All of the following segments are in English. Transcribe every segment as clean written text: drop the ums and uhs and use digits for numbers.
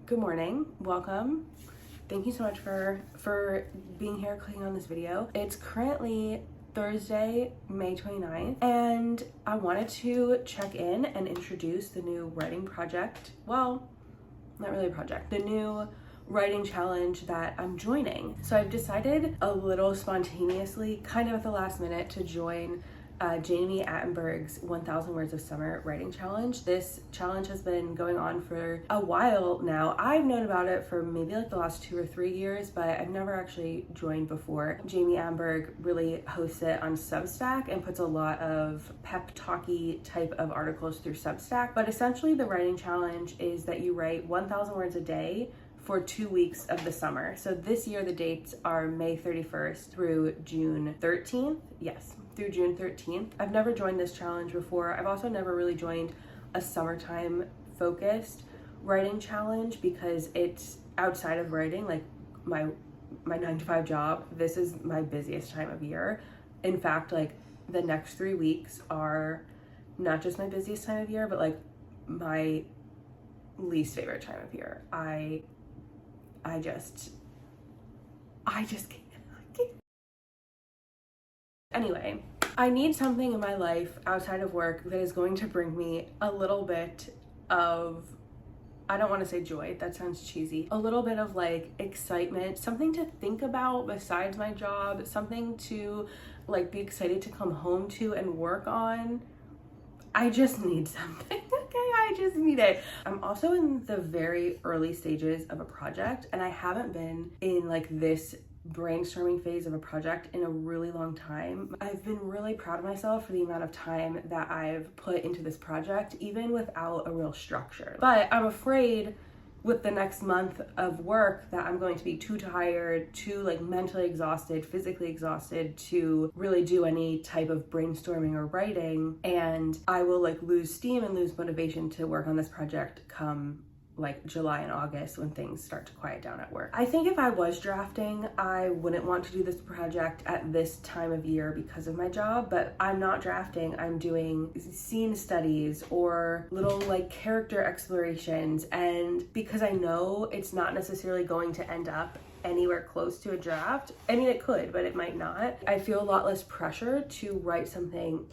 Good morning, welcome. Thank you so much for being here, clicking on this video. It's currently Thursday, May 29th, and I wanted to check in and introduce the new writing project. Well, not really a project, the new writing challenge that I'm joining. So I've decided a little spontaneously, kind of at the last minute, to join Jami Attenberg's 1000 Words of Summer writing challenge. This challenge has been going on for a while now. I've known about it for maybe like the last 2 or 3 years, but I've never actually joined before. Jami Attenberg really hosts it on Substack and puts a lot of pep talky type of articles through Substack. But essentially the writing challenge is that you write 1000 words a day for 2 weeks of the summer. So this year the dates are May 31st through June 13th. Yes, through June 13th. I've never joined this challenge before. I've also never really joined a summertime focused writing challenge because it's outside of writing, like my 9-to-5 job. This is my busiest time of year. In fact, like the next 3 weeks are not just my busiest time of year, but like my least favorite time of year. I just can't. Anyway, I need something in my life outside of work that is going to bring me a little bit of, I don't want to say joy, that sounds cheesy, a little bit of like excitement, something to think about besides my job, something to like be excited to come home to and work on. I just need something, okay? I just need it. I'm also in the very early stages of a project, and I haven't been in like this brainstorming phase of a project in a really long time. I've been really proud of myself for the amount of time that I've put into this project, even without a real structure. But I'm afraid with the next month of work that I'm going to be too tired, too like mentally exhausted, physically exhausted to really do any type of brainstorming or writing, and I will like lose steam and lose motivation to work on this project come like July and August when things start to quiet down at work. I think if I was drafting, I wouldn't want to do this project at this time of year because of my job, but I'm not drafting. I'm doing scene studies or little like character explorations, and because I know it's not necessarily going to end up anywhere close to a draft, I mean it could, but it might not, I feel a lot less pressure to write something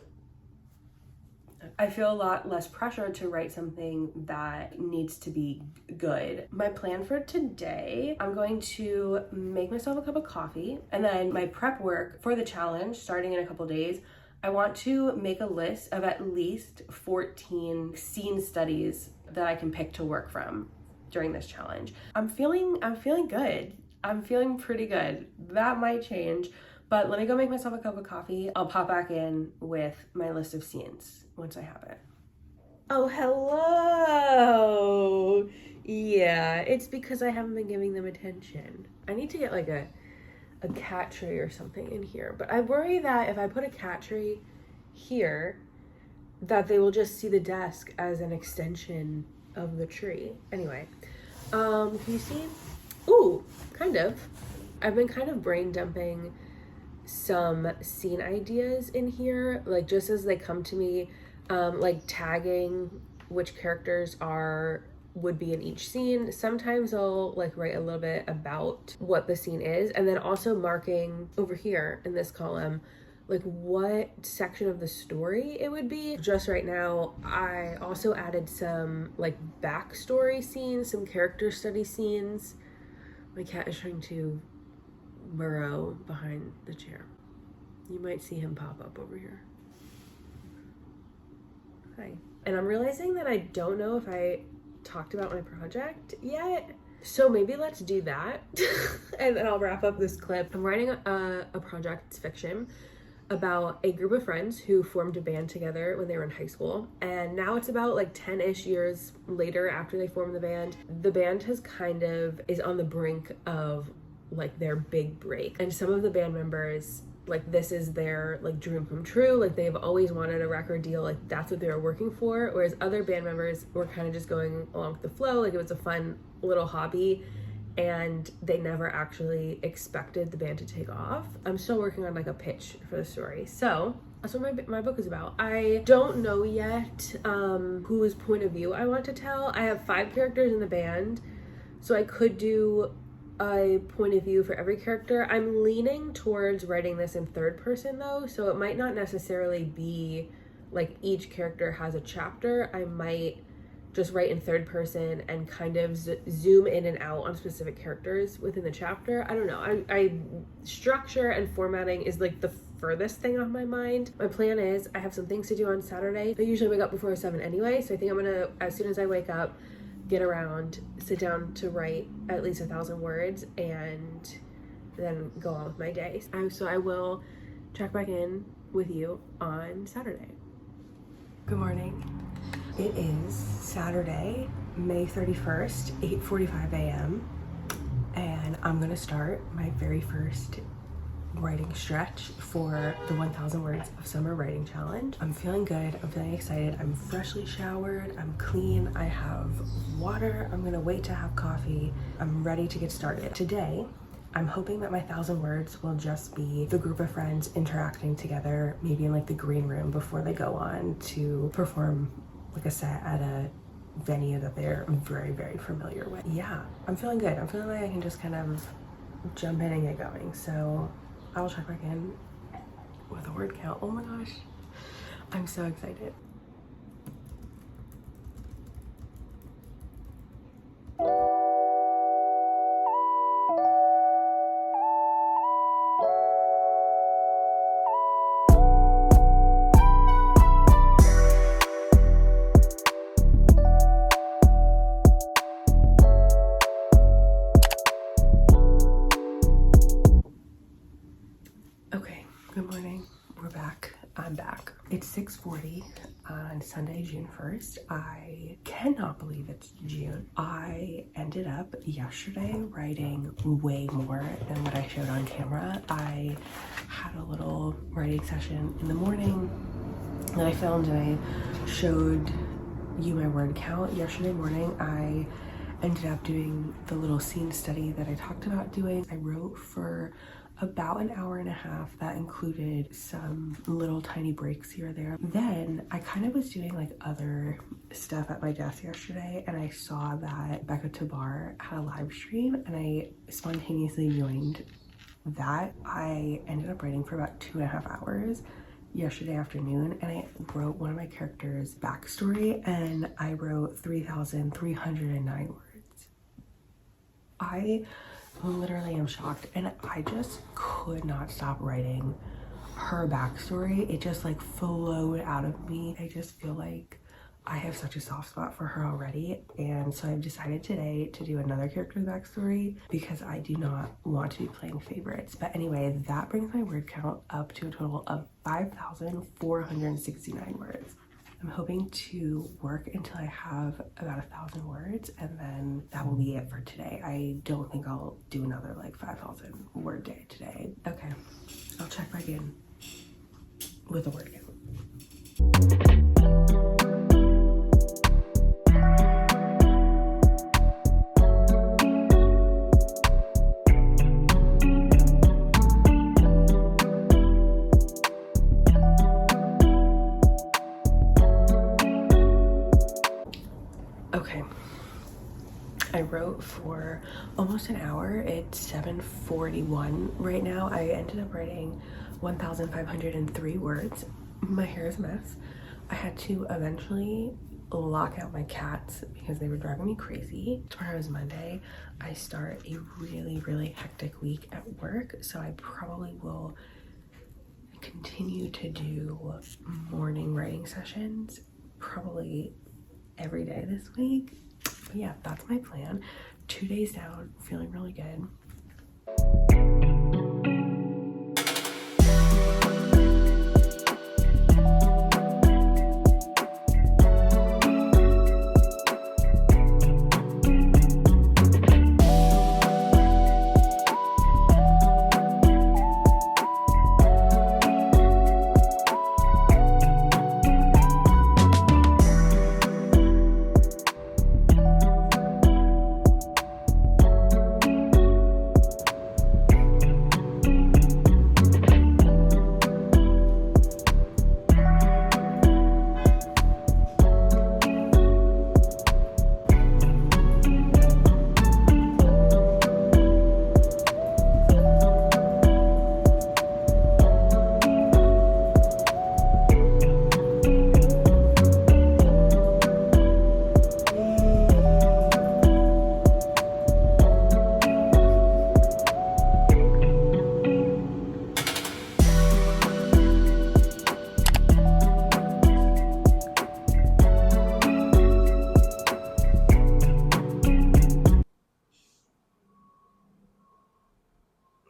that needs to be good. My plan for today, I'm going to make myself a cup of coffee, and then my prep work for the challenge starting in a couple days, I want to make a list of at least 14 scene studies that I can pick to work from during this challenge. I'm feeling good. I'm feeling pretty good. That might change, but let me go make myself a cup of coffee. I'll pop back in with my list of scenes once I have it. Oh, hello. Yeah, it's because I haven't been giving them attention. I need to get like a cat tree or something in here, but I worry that if I put a cat tree here, that they will just see the desk as an extension of the tree. Anyway, can you see? Ooh, kind of. I've been kind of brain dumping some scene ideas in here, like just as they come to me, like tagging which characters would be in each scene. Sometimes I'll like write a little bit about what the scene is, and then also marking over here in this column like what section of the story it would be. Just right now, I also added some like backstory scenes, some character study scenes. My cat is trying to burrow behind the chair. You might see him pop up over here. Hi. And I'm realizing that I don't know if I talked about my project yet, so maybe let's do that and then I'll wrap up this clip. I'm writing a project, it's fiction, about a group of friends who formed a band together when they were in high school, and now it's about like 10-ish years later after they formed the band. The band is on the brink of like their big break, and some of the band members, like this is their like dream come true, like they've always wanted a record deal, like that's what they were working for, whereas other band members were kind of just going along with the flow, like it was a fun little hobby and they never actually expected the band to take off. I'm still working on like a pitch for the story, so that's what my book is about. I don't know yet whose point of view I want to tell. I have 5 characters in the band. So I could do a point of view for every character. I'm leaning towards writing this in third person though, so it might not necessarily be like each character has a chapter. I might just write in third person and kind of zoom in and out on specific characters within the chapter. I don't know. I structure and formatting is like the furthest thing on my mind. My plan is I have some things to do on Saturday. I usually wake up before 7 anyway, so I think I'm gonna, as soon as I wake up, get around, sit down to write at least 1,000 words and then go on with my day. So I will check back in with you on Saturday. Good morning. It is Saturday, May 31st, 8:45 a.m. and I'm gonna start my very first writing stretch for the 1,000 words of summer writing challenge. I'm feeling good, I'm feeling excited, I'm freshly showered, I'm clean, I have water, I'm gonna wait to have coffee, I'm ready to get started. Today, I'm hoping that my 1,000 words will just be the group of friends interacting together, maybe in like the green room before they go on to perform like a set at a venue that they're very, very familiar with. Yeah, I'm feeling good. I'm feeling like I can just kind of jump in and get going. So I will check back in with a word count. Oh my gosh, I'm so excited. Okay, good morning. We're back. I'm back. It's 6:40 on Sunday, June 1st. I cannot believe it's June. I ended up yesterday writing way more than what I showed on camera. I had a little writing session in the morning that I filmed and I showed you my word count. Yesterday morning, I ended up doing the little scene study that I talked about doing. I wrote for about an hour and a half. That included some little tiny breaks here or there. Then I kind of was doing like other stuff at my desk yesterday and I saw that Becca Tabar had a live stream and I spontaneously joined that. I ended up writing for about 2.5 hours yesterday afternoon and I wrote one of my characters' backstory and I wrote 3,309 words. I literally am shocked and I just could not stop writing her backstory. It just like flowed out of me. I just feel like I have such a soft spot for her already, and so I've decided today to do another character's backstory because I do not want to be playing favorites. But anyway, that brings my word count up to a total of 5,469 words. I'm hoping to work until I have about 1,000 words and then that will be it for today. I don't think I'll do another like 5,000 word day today. Okay, I'll check back in with a word count. Okay, I wrote for almost an hour. It's 7:41 right now. I ended up writing 1,503 words. My hair is a mess. I had to eventually lock out my cats because they were driving me crazy. Tomorrow is Monday. I start a really, really hectic week at work, so I probably will continue to do morning writing sessions probably every day this week. But yeah, that's my plan. 2 days down, feeling really good.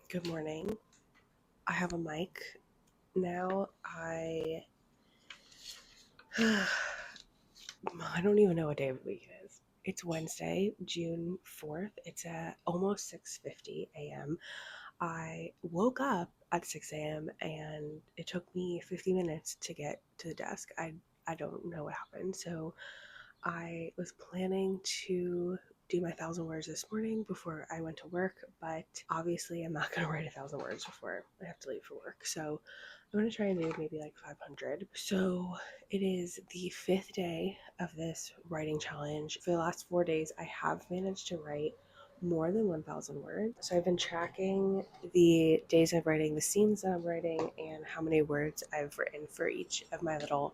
Good morning. I have a mic now. I don't even know what day of the week it is. It's Wednesday, June 4th. It's at almost 6:50 a.m. I woke up at 6 a.m. and it took me 50 minutes to get to the desk. I don't know what happened. So I was planning to do my 1,000 words this morning before I went to work, but obviously I'm not going to write 1,000 words before I have to leave for work. So I'm going to try and do maybe like 500. So it is the 5th day of this writing challenge. For the last 4 days, I have managed to write more than 1,000 words. So I've been tracking the days I'm writing, the scenes that I'm writing, and how many words I've written for each of my little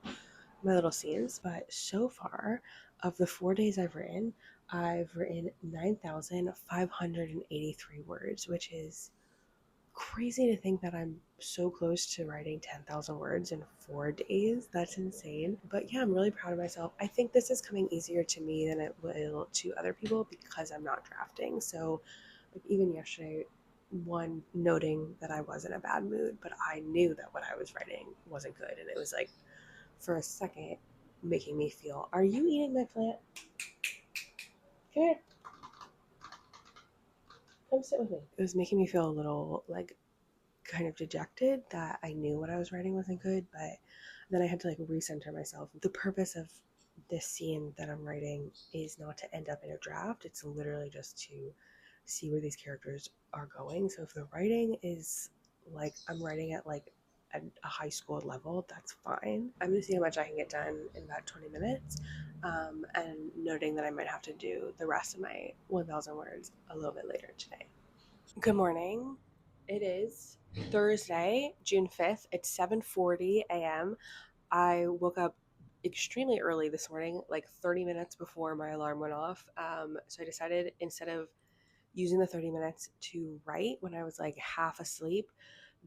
scenes. But so far, of the 4 days I've written 9,583 words, which is crazy to think that I'm so close to writing 10,000 words in 4 days. That's insane. But yeah, I'm really proud of myself. I think this is coming easier to me than it will to other people because I'm not drafting. So like even yesterday, one noting that I was in a bad mood, but I knew that what I was writing wasn't good, and it was like for a second making me feel, are you eating my plant? Come here. Come sit with me. It was making me feel a little like kind of dejected that I knew what I was writing wasn't good, but then I had to like recenter myself. The purpose of this scene that I'm writing is not to end up in a draft. It's literally just to see where these characters are going. So if the writing is like I'm writing at like a high school level, that's fine. I'm gonna see how much I can get done in about 20 minutes, and noting that I might have to do the rest of my 1,000 words a little bit later today. Good morning. It is Thursday, June 5th. It's 7:40 a.m. I woke up extremely early this morning, like 30 minutes before my alarm went off. So I decided instead of using the 30 minutes to write when I was like half asleep,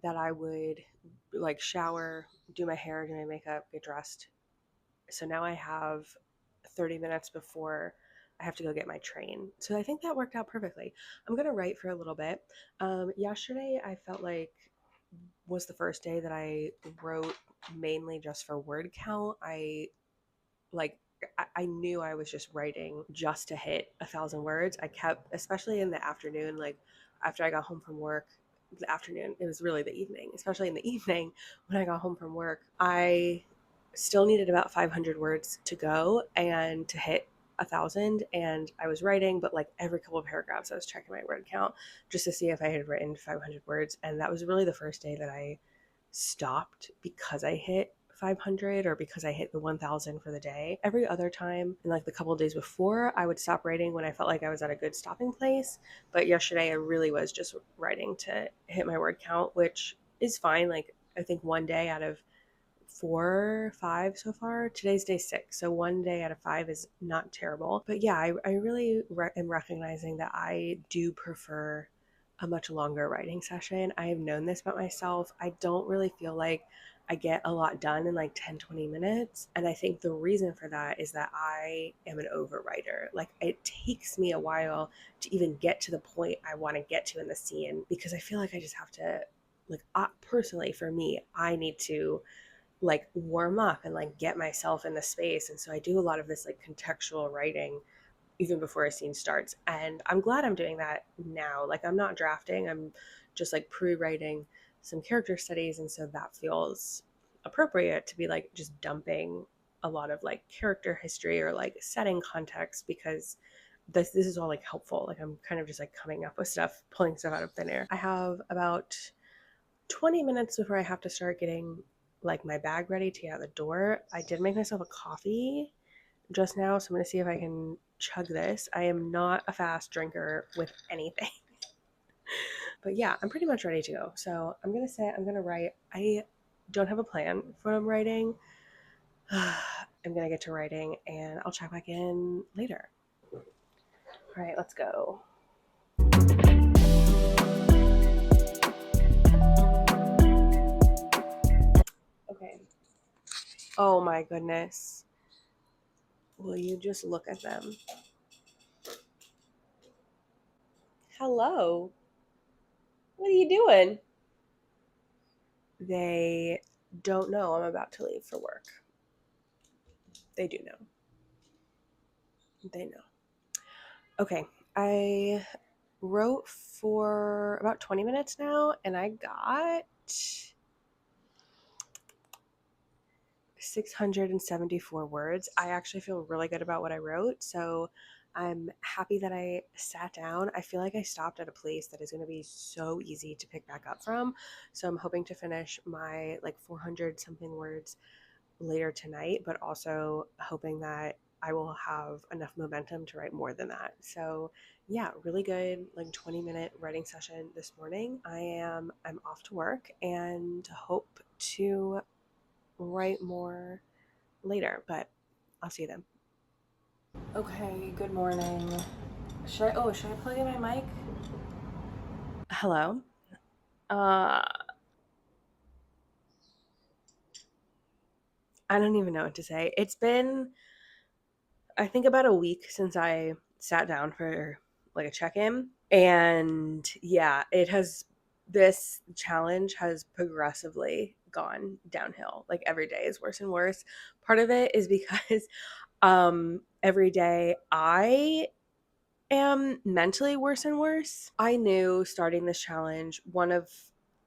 that I would like shower, do my hair, do my makeup, get dressed. So now I have 30 minutes before I have to go get my train. So I think that worked out perfectly. I'm going to write for a little bit. Yesterday, I felt like was the first day that I wrote mainly just for word count. Like I knew I was just writing just to hit 1,000 words. I kept, especially in the afternoon, like after I got home from work, the afternoon, it was really the evening, especially in the evening when I got home from work, I still needed about 500 words to go and to hit 1,000. And I was writing, but like every couple of paragraphs, I was checking my word count just to see if I had written 500 words. And that was really the first day that I stopped because I hit 500 or because I hit the 1,000 for the day. Every other time, in like the couple of days before, I would stop writing when I felt like I was at a good stopping place. But yesterday, I really was just writing to hit my word count, which is fine. Like, I think one day out of 4, 5 so far. Today's day 6, so one day out of 5 is not terrible. But yeah, I really am recognizing that I do prefer a much longer writing session. I have known this about myself. I don't really feel like I get a lot done in like 10-20 minutes. And I think the reason for that is that I am an overwriter. Like it takes me a while to even get to the point I want to get to in the scene because I feel like I just have to, like, personally for me, I need to like warm up and like get myself in the space. And so I do a lot of this like contextual writing even before a scene starts. And I'm glad I'm doing that now. Like I'm not drafting, I'm just like pre-writing some character studies. And so that feels appropriate to be like just dumping a lot of like character history or like setting context because this is all like helpful. Like I'm kind of just like coming up with stuff, pulling stuff out of thin air. I have about 20 minutes before I have to start getting like my bag ready to get out the door. I did make myself a coffee just now, so I'm gonna see if I can chug this. I am not a fast drinker with anything. But yeah, I'm pretty much ready to go. So I'm gonna say I'm gonna write. I don't have a plan for what I'm writing. I'm gonna get to writing and I'll check back in later. All right, let's go. Okay. Oh my goodness. Will you just look at them? Hello. What are you doing? They don't know I'm about to leave for work. They do know. They know. Okay, I wrote for about 20 minutes now, and I got 674 words. I actually feel really good about what I wrote, so I'm happy that I sat down. I feel like I stopped at a place that is going to be so easy to pick back up from. So I'm hoping to finish my like 400 something words later tonight, but also hoping that I will have enough momentum to write more than that. So yeah, really good like 20-minute writing session this morning. I'm off to work and hope to write more later, but I'll see you then. Okay, good morning. Should I plug in my mic? Hello. Uh I don't even know what to say. It's been I think about a week since I sat down for like a check-in. And yeah, this challenge has progressively gone downhill. Like every day is worse and worse. Part of it is because every day I am mentally worse and worse. I knew starting this challenge, one of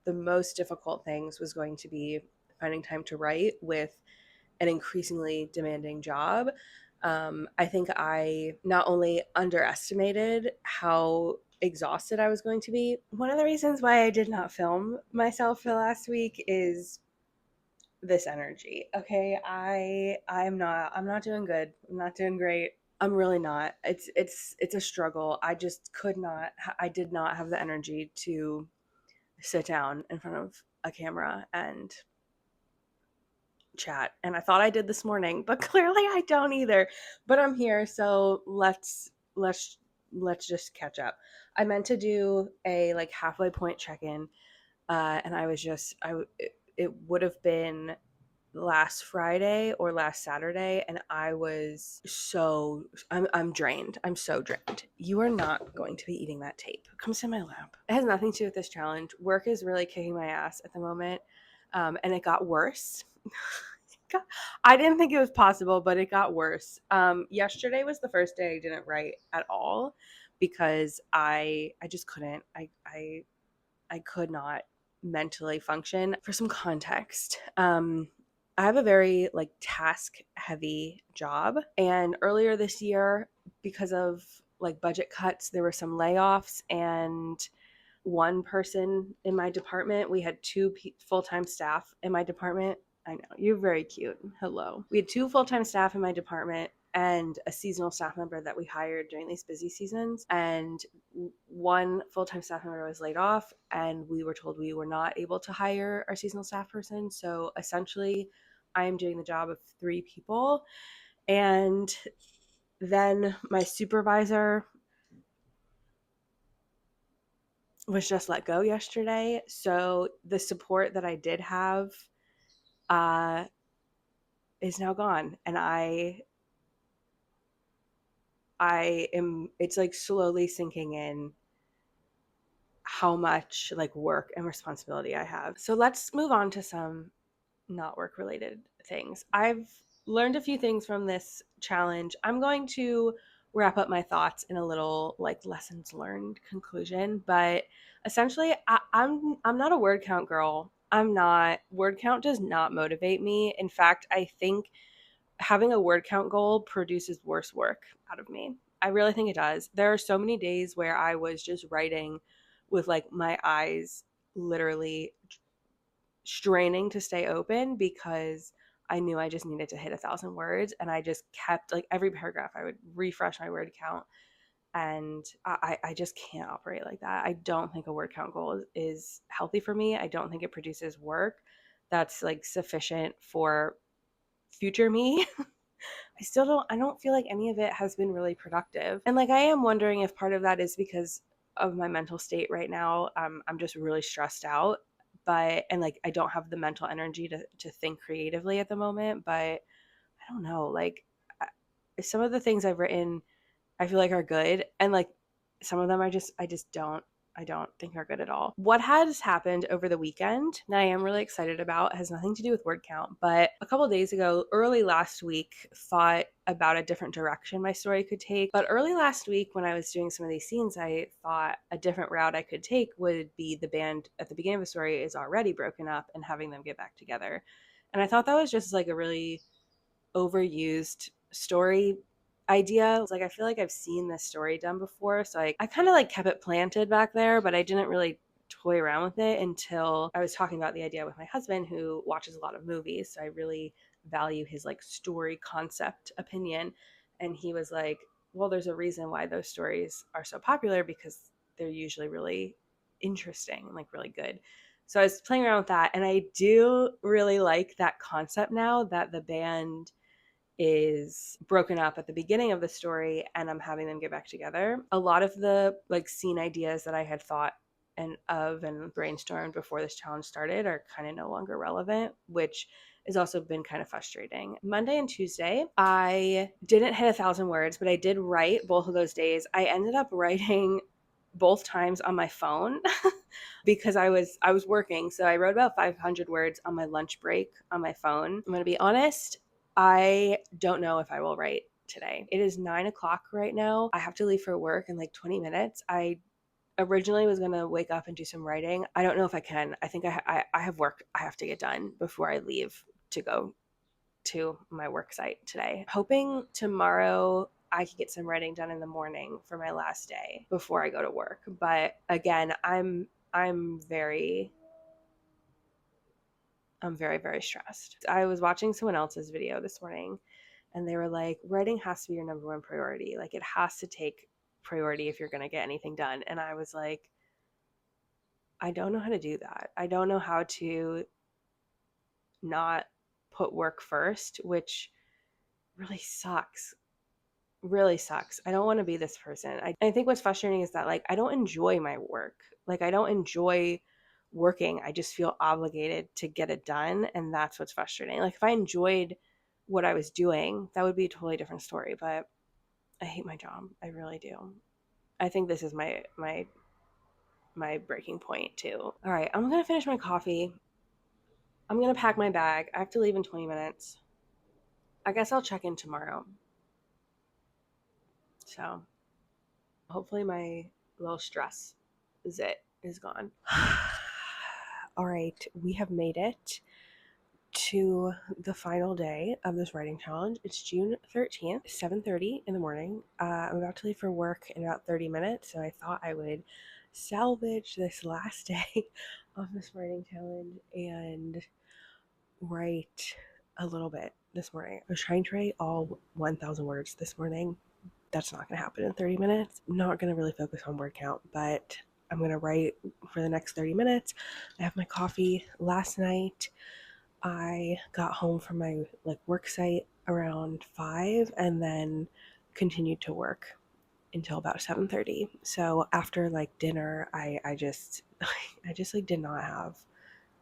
the most difficult things was going to be finding time to write with an increasingly demanding job. I think I not only underestimated how exhausted I was going to be. One of the reasons why I did not film myself for last week is this energy. Okay, I'm not doing good. I'm not doing great. I'm really not. It's a struggle. I just could not I did not have the energy to sit down in front of a camera and chat, and I thought I did this morning, but clearly I don't either. But I'm here, so let's just catch up. I meant to do a like halfway point check-in, and I was just it would have been last Friday or last Saturday, and I'm drained. I'm so drained. You are not going to be eating that tape. Come sit in my lap. It has nothing to do with this challenge. Work is really kicking my ass at the moment, and it got worse. I didn't think it was possible, but it got worse. Yesterday was the first day I didn't write at all because I just couldn't. I could not mentally function. For some context, I have a very like task heavy job, and earlier this year, because of like budget cuts, there were some layoffs, and one person in my department, we had two full-time staff in my department. I know, you're very cute. Hello. We had two full-time staff in my department and a seasonal staff member that we hired during these busy seasons. And one full-time staff member was laid off, and we were told we were not able to hire our seasonal staff person. So essentially, I am doing the job of three people. And then my supervisor was just let go yesterday. So the support that I did have uh, is now gone. And I am, it's like slowly sinking in how much like work and responsibility I have. So let's move on to some not work related things. I've learned a few things from this challenge. I'm going to wrap up my thoughts in a little like lessons learned conclusion, but essentially I'm not a word count girl. I'm not. Word count does not motivate me. In fact, I think having a word count goal produces worse work out of me. I really think it does. There are so many days where I was just writing with like my eyes literally straining to stay open because I knew I just needed to hit 1,000 words, and I just kept like every paragraph I would refresh my word count, and I just can't operate like that. I don't think a word count goal is healthy for me. I don't think it produces work that's like sufficient for future me. I don't feel like any of it has been really productive. And like I am wondering if part of that is because of my mental state right now. I'm just really stressed out, but and like I don't have the mental energy to think creatively at the moment, but I don't know, like some of the things I've written I feel like are good, and like some of them I just don't. I don't think are good at all. What has happened over the weekend that I am really excited about has nothing to do with word count, but a couple days ago, early last week, thought about a different direction my story could take. But early last week, when I was doing some of these scenes, I thought a different route I could take would be the band at the beginning of the story is already broken up and having them get back together. And I thought that was just like a really overused story idea. Like, I feel like I've seen this story done before, so I kind of like kept it planted back there, but I didn't really toy around with it until I was talking about the idea with my husband, who watches a lot of movies, so I really value his like story concept opinion. And he was like, well, there's a reason why those stories are so popular, because they're usually really interesting and like really good. So I was playing around with that, and I do really like that concept now that the band is broken up at the beginning of the story and I'm having them get back together. A lot of the like scene ideas that I had thought and brainstormed before this challenge started are kind of no longer relevant, which has also been kind of frustrating. Monday and Tuesday, I didn't hit 1,000 words, but I did write both of those days. I ended up writing both times on my phone because I was working. So I wrote about 500 words on my lunch break on my phone. I'm going to be honest, I don't know if I will write today. It is 9:00 right now. I have to leave for work in like 20 minutes. I originally was going to wake up and do some writing. I don't know if I can. I think I have work I have to get done before I leave to go to my work site today. Hoping tomorrow I could get some writing done in the morning for my last day before I go to work. But again, I'm very, very stressed. I was watching someone else's video this morning and they were like, writing has to be your number one priority. Like, it has to take priority if you're going to get anything done. And I was like, I don't know how to do that. I don't know how to not put work first, which really sucks. I don't want to be this person. I think what's frustrating is that like I don't enjoy my work. Like, I don't enjoy working. I just feel obligated to get it done, and that's what's frustrating. Like, if I enjoyed what I was doing, that would be a totally different story, but I hate my job. I really do. I think this is my breaking point too. All right, I'm going to finish my coffee. I'm going to pack my bag. I have to leave in 20 minutes. I guess I'll check in tomorrow. So hopefully my little stress is gone. All right, we have made it to the final day of this writing challenge. It's June 13th, 7:30 in the morning. I'm about to leave for work in about 30 minutes, so I thought I would salvage this last day of this writing challenge and write a little bit this morning. I was trying to write all 1,000 words this morning. That's not going to happen in 30 minutes. I'm not going to really focus on word count, but I'm going to write for the next 30 minutes. I have my coffee. Last night, I got home from my work site around 5 and then continued to work until about 7:30. So after dinner, I just did not have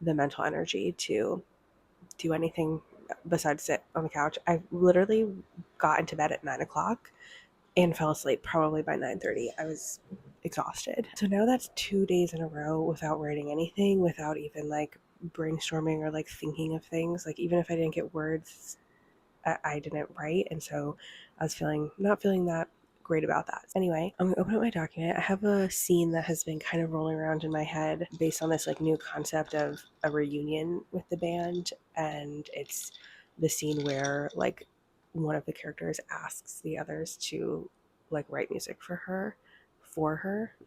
the mental energy to do anything besides sit on the couch. I literally got into bed at 9:00 and fell asleep probably by 9:30. I was exhausted. So now that's 2 days in a row without writing anything, without even brainstorming or thinking of things. Even if I didn't get words, I didn't write. And so I was not feeling that great about that. Anyway, I'm gonna open up my document. I have a scene that has been kind of rolling around in my head based on this new concept of a reunion with the band. And it's the scene where one of the characters asks the others to write music for her,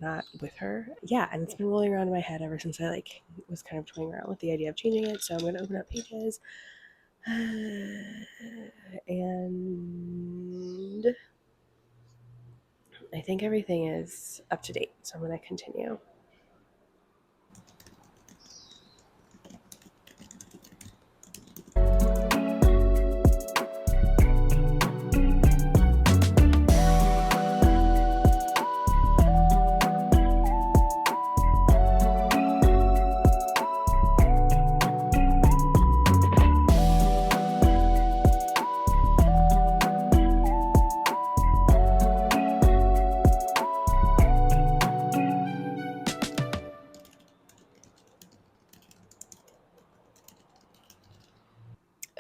not with her. Yeah, and it's been rolling around in my head ever since I was kind of toying around with the idea of changing it. So I'm going to open up Pages and I think everything is up to date. So I'm going to continue.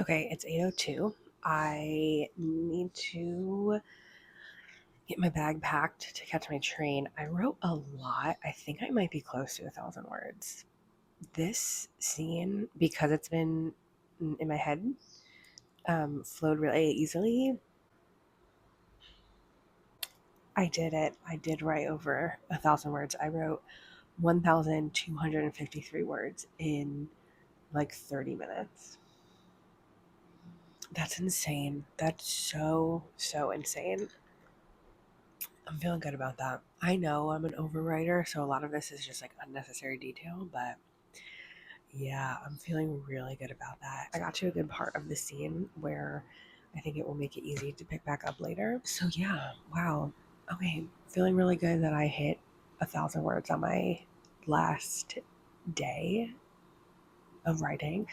Okay, it's 8:02. I need to get my bag packed to catch my train. I wrote a lot. I think I might be close to 1,000 words. This scene, because it's been in my head, flowed really easily. I did it. I did write over 1,000 words. I wrote 1,253 words in like 30 minutes. That's insane. That's so insane. I'm feeling good about that. I know I'm an overwriter, so a lot of this is just like unnecessary detail, but yeah, I'm feeling really good about that. I got to a good part of the scene where I think it will make it easy to pick back up later. So yeah, wow. Okay, feeling really good that I hit 1,000 words on my last day of writing.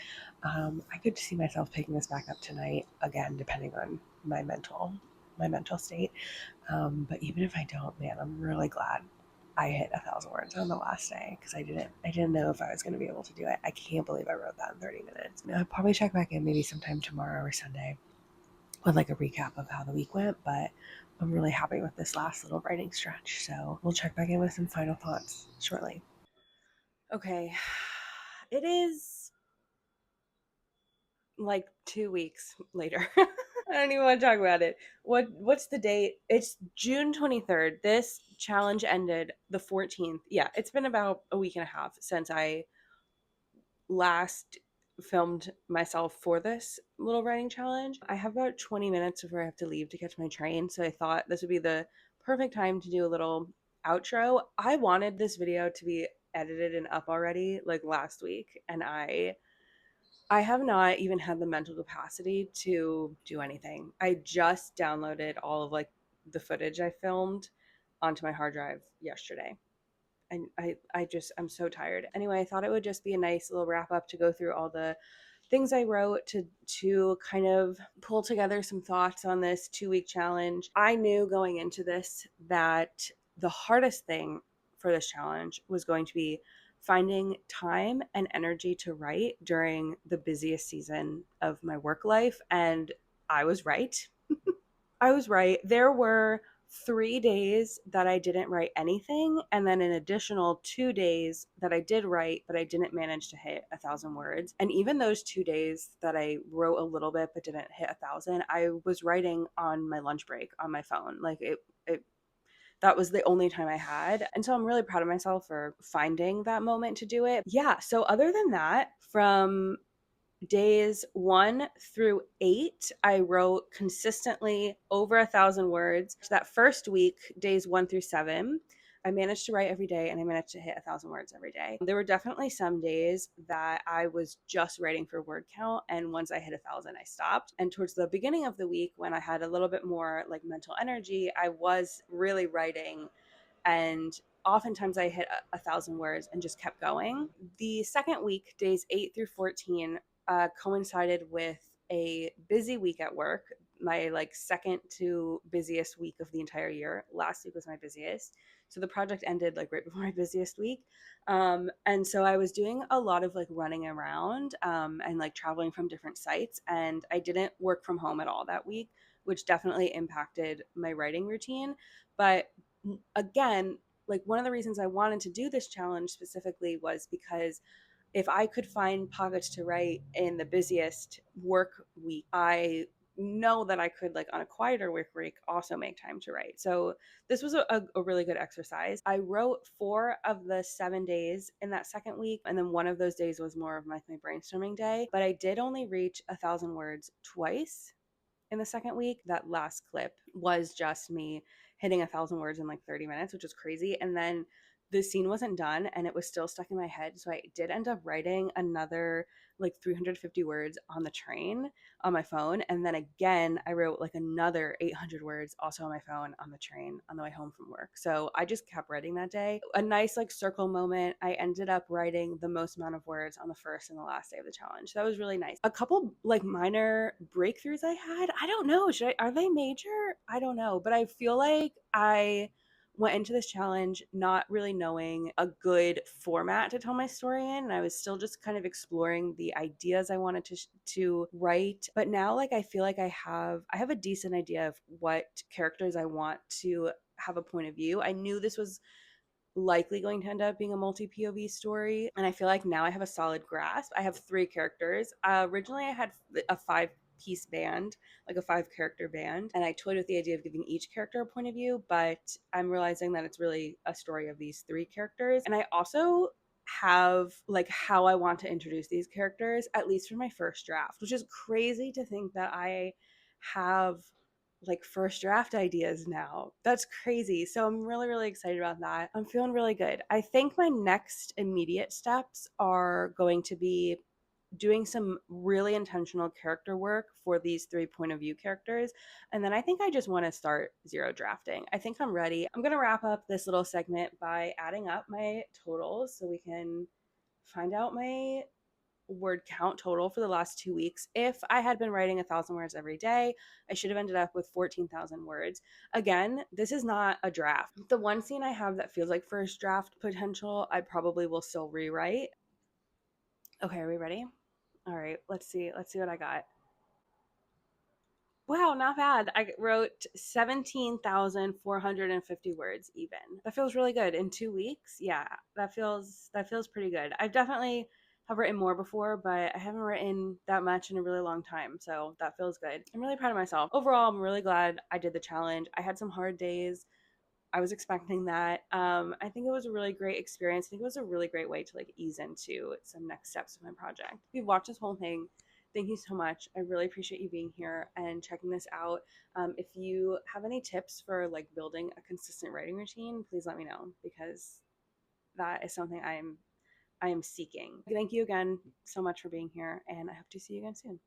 I could see myself picking this back up tonight again, depending on my mental state. But even if I don't, man, I'm really glad I hit 1,000 words on the last day because I didn't know if I was going to be able to do it. I can't believe I wrote that in 30 minutes. I'll probably check back in maybe sometime tomorrow or Sunday with like a recap of how the week went, but I'm really happy with this last little writing stretch. So we'll check back in with some final thoughts shortly. Okay, it is like 2 weeks later. I don't even want to talk about it. What's the date? It's June 23rd. This challenge ended the 14th. Yeah, it's been about a week and a half since I last filmed myself for this little writing challenge. I have about 20 minutes before I have to leave to catch my train, so I thought this would be the perfect time to do a little outro. I wanted this video to be edited and up already like last week, and I have not even had the mental capacity to do anything. I just downloaded all of like the footage I filmed onto my hard drive yesterday. And I'm so tired. Anyway, I thought it would just be a nice little wrap up to go through all the things I wrote to kind of pull together some thoughts on this 2 week challenge. I knew going into this that the hardest thing for this challenge was going to be finding time and energy to write during the busiest season of my work life. And I was right. I was right. There were 3 days that I didn't write anything, and then an additional 2 days that I did write, but I didn't manage to hit 1,000 words. And even those 2 days that I wrote a little bit but didn't hit 1,000, I was writing on my lunch break on my phone. Like it that was the only time I had. And so I'm really proud of myself for finding that moment to do it. Yeah. So, other than that, from days 1 through 8, I wrote consistently over 1,000 words. That first week, days 1 through 7, I managed to write every day and I managed to hit 1,000 words every day. There were definitely some days that I was just writing for word count, and once I hit 1,000, I stopped. And towards the beginning of the week, when I had a little bit more like mental energy, I was really writing, and oftentimes I hit 1,000 words and just kept going. The second week, days 8 through 14, coincided with a busy week at work, my like second to busiest week of the entire year. Last week was my busiest, so the project ended like right before my busiest week. And so I was doing a lot of like running around, and like traveling from different sites, and I didn't work from home at all that week, which definitely impacted my writing routine. But again, like one of the reasons I wanted to do this challenge specifically was because if I could find pockets to write in the busiest work week, I know that I could, like on a quieter work week, also make time to write. So this was a really good exercise. I wrote 4 of the 7 days in that second week, and then one of those days was more of my brainstorming day. But I did only reach 1,000 words twice in the second week. That last clip was just me hitting 1,000 words in like 30 minutes, which is crazy. And then the scene wasn't done and it was still stuck in my head. So I did end up writing another like 350 words on the train on my phone. And then again, I wrote like another 800 words also on my phone on the train on the way home from work. So I just kept writing that day. A nice like circle moment. I ended up writing the most amount of words on the first and the last day of the challenge. So that was really nice. A couple like minor breakthroughs I had. I don't know. Are they major? I don't know. But I feel like I went into this challenge not really knowing a good format to tell my story in, and I was still just kind of exploring the ideas I wanted to write. But now, like, I feel like I have a decent idea of what characters I want to have a point of view. I knew this was likely going to end up being a multi POV story, and I feel like now I have a solid grasp. I have 3 characters. Originally, I had a 5-piece band, like a 5-character band, and I toyed with the idea of giving each character a point of view, but I'm realizing that it's really a story of these 3 characters. And I also have like how I want to introduce these characters, at least for my first draft, which is crazy to think that I have like first draft ideas now. That's crazy. So I'm really, really excited about that. I'm feeling really good. I think my next immediate steps are going to be doing some really intentional character work for these 3 point of view characters. And then I think I just want to start zero drafting. I think I'm ready. I'm going to wrap up this little segment by adding up my totals so we can find out my word count total for the last 2 weeks. If I had been writing 1,000 words every day, I should have ended up with 14,000 words. Again, this is not a draft. The one scene I have that feels like first draft potential, I probably will still rewrite. Okay, are we ready? All right, let's see what I got. Wow, not bad. I wrote 17,450 words even. That feels really good in 2 weeks. Yeah, that feels pretty good. I've definitely have written more before, but I haven't written that much in a really long time. So that feels good. I'm really proud of myself. Overall, I'm really glad I did the challenge. I had some hard days. I was expecting that. I think it was a really great experience. I think it was a really great way to like ease into some next steps of my project. If you've watched this whole thing, thank you so much. I really appreciate you being here and checking this out. If you have any tips for like building a consistent writing routine, please let me know, because that is something I am seeking. Thank you again so much for being here, and I hope to see you again soon.